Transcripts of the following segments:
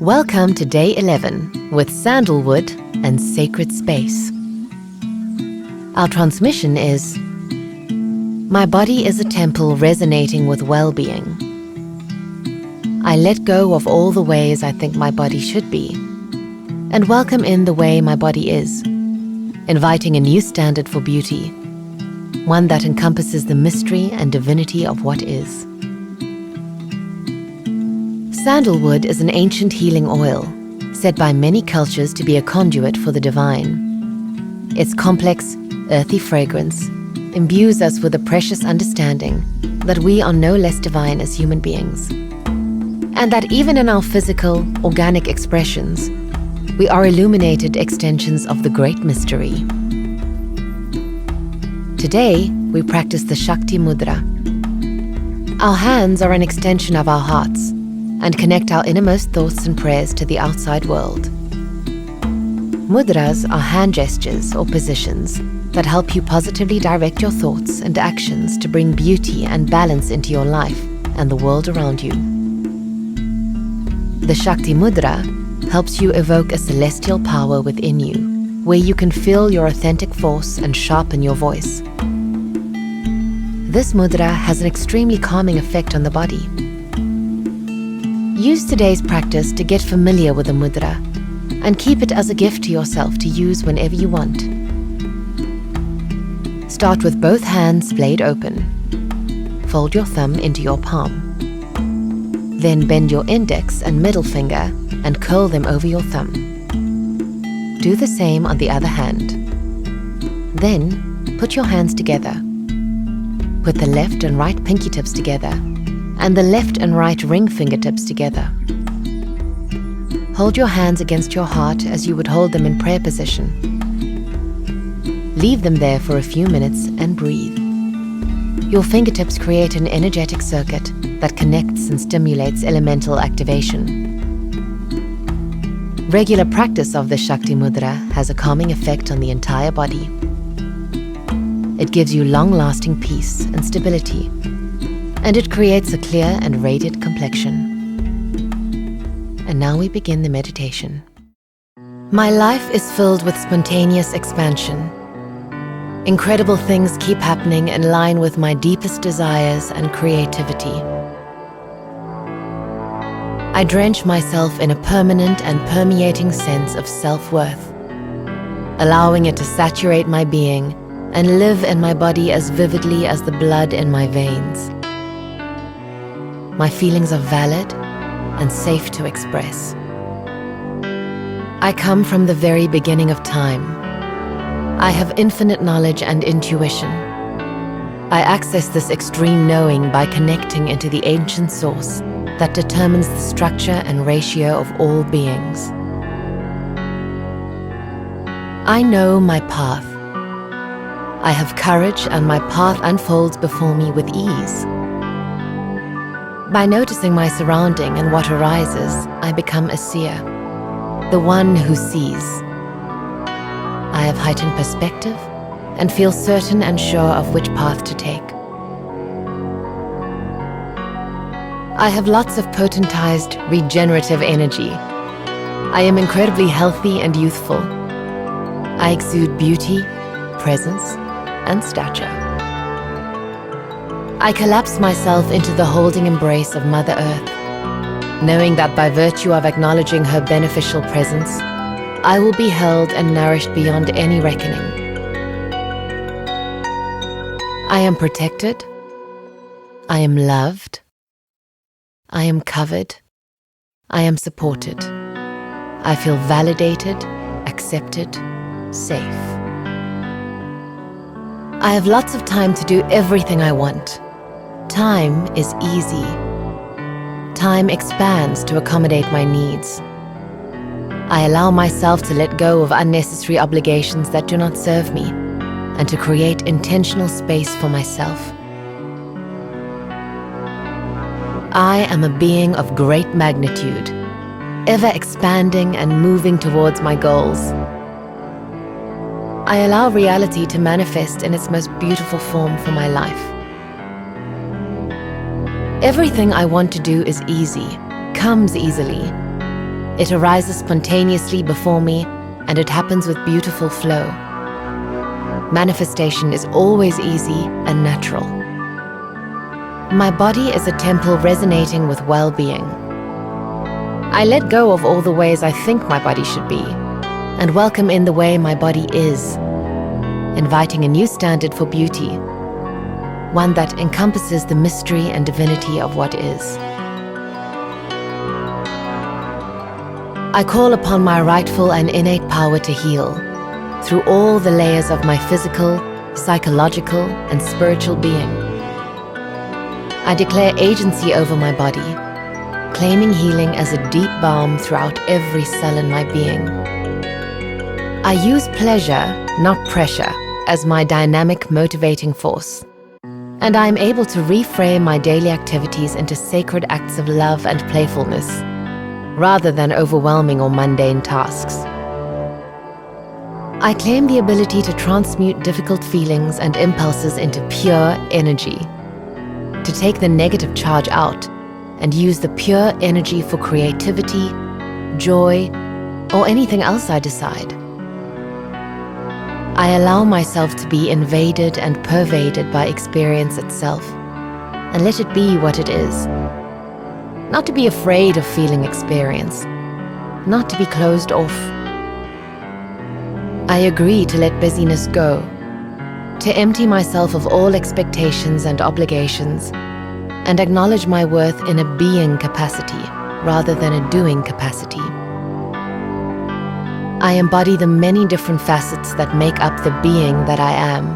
Welcome to Day 11 with Sandalwood and Sacred Space. Our transmission is: my body is a temple resonating with well-being. I let go of all the ways I think my body should be and welcome in the way my body is, inviting a new standard for beauty, one that encompasses the mystery and divinity of what is. Sandalwood is an ancient healing oil, said by many cultures to be a conduit for the divine. Its complex, earthy fragrance imbues us with a precious understanding that we are no less divine as human beings, and that even in our physical, organic expressions, we are illuminated extensions of the great mystery. Today, we practice the Shakti Mudra. Our hands are an extension of our hearts and connect our innermost thoughts and prayers to the outside world. Mudras are hand gestures or positions that help you positively direct your thoughts and actions to bring beauty and balance into your life and the world around you. The Shakti Mudra helps you evoke a celestial power within you, where you can feel your authentic force and sharpen your voice. This mudra has an extremely calming effect on the body. Use today's practice to get familiar with the mudra and keep it as a gift to yourself to use whenever you want. Start with both hands splayed open. Fold your thumb into your palm. Then bend your index and middle finger and curl them over your thumb. Do the same on the other hand. Then put your hands together. Put the left and right pinky tips together and the left and right ring fingertips together. Hold your hands against your heart as you would hold them in prayer position. Leave them there for a few minutes and breathe. Your fingertips create an energetic circuit that connects and stimulates elemental activation. Regular practice of the Shakti Mudra has a calming effect on the entire body. It gives you long-lasting peace and stability, and it creates a clear and radiant complexion. And now we begin the meditation. My life is filled with spontaneous expansion. Incredible things keep happening in line with my deepest desires and creativity. I drench myself in a permanent and permeating sense of self-worth, allowing it to saturate my being and live in my body as vividly as the blood in my veins. My feelings are valid and safe to express. I come from the very beginning of time. I have infinite knowledge and intuition. I access this extreme knowing by connecting into the ancient source that determines the structure and ratio of all beings. I know my path. I have courage and my path unfolds before me with ease. By noticing my surrounding and what arises, I become a seer, the one who sees. I have heightened perspective and feel certain and sure of which path to take. I have lots of potentized, regenerative energy. I am incredibly healthy and youthful. I exude beauty, presence, and stature. I collapse myself into the holding embrace of Mother Earth, knowing that by virtue of acknowledging her beneficial presence, I will be held and nourished beyond any reckoning. I am protected. I am loved. I am covered. I am supported. I feel validated, accepted, safe. I have lots of time to do everything I want. Time is easy. Time expands to accommodate my needs. I allow myself to let go of unnecessary obligations that do not serve me and to create intentional space for myself. I am a being of great magnitude, ever expanding and moving towards my goals. I allow reality to manifest in its most beautiful form for my life. Everything I want to do is easy, comes easily. It arises spontaneously before me, and it happens with beautiful flow. Manifestation is always easy and natural. My body is a temple resonating with well-being. I let go of all the ways I think my body should be, and welcome in the way my body is, inviting a new standard for beauty, one that encompasses the mystery and divinity of what is. I call upon my rightful and innate power to heal through all the layers of my physical, psychological, and spiritual being. I declare agency over my body, claiming healing as a deep balm throughout every cell in my being. I use pleasure, not pressure, as my dynamic motivating force, and I am able to reframe my daily activities into sacred acts of love and playfulness, rather than overwhelming or mundane tasks. I claim the ability to transmute difficult feelings and impulses into pure energy, to take the negative charge out and use the pure energy for creativity, joy, or anything else I decide. I allow myself to be invaded and pervaded by experience itself, and let it be what it is. Not to be afraid of feeling experience, not to be closed off. I agree to let busyness go, to empty myself of all expectations and obligations, and acknowledge my worth in a being capacity rather than a doing capacity. I embody the many different facets that make up the being that I am,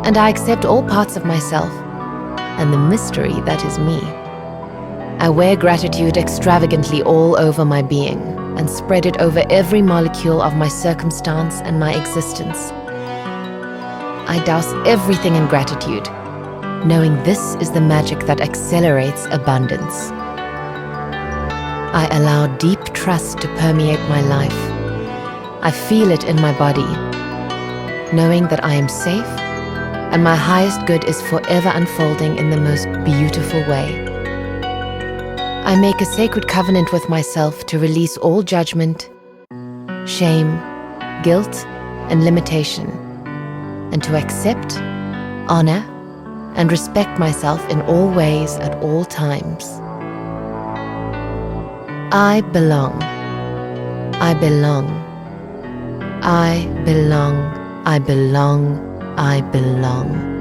and I accept all parts of myself and the mystery that is me. I wear gratitude extravagantly all over my being and spread it over every molecule of my circumstance and my existence. I douse everything in gratitude, knowing this is the magic that accelerates abundance. I allow deep trust to permeate my life. I feel it in my body, knowing that I am safe and my highest good is forever unfolding in the most beautiful way. I make a sacred covenant with myself to release all judgment, shame, guilt, and limitation, and to accept, honor, and respect myself in all ways at all times. I belong. I belong. I belong. I belong. I belong.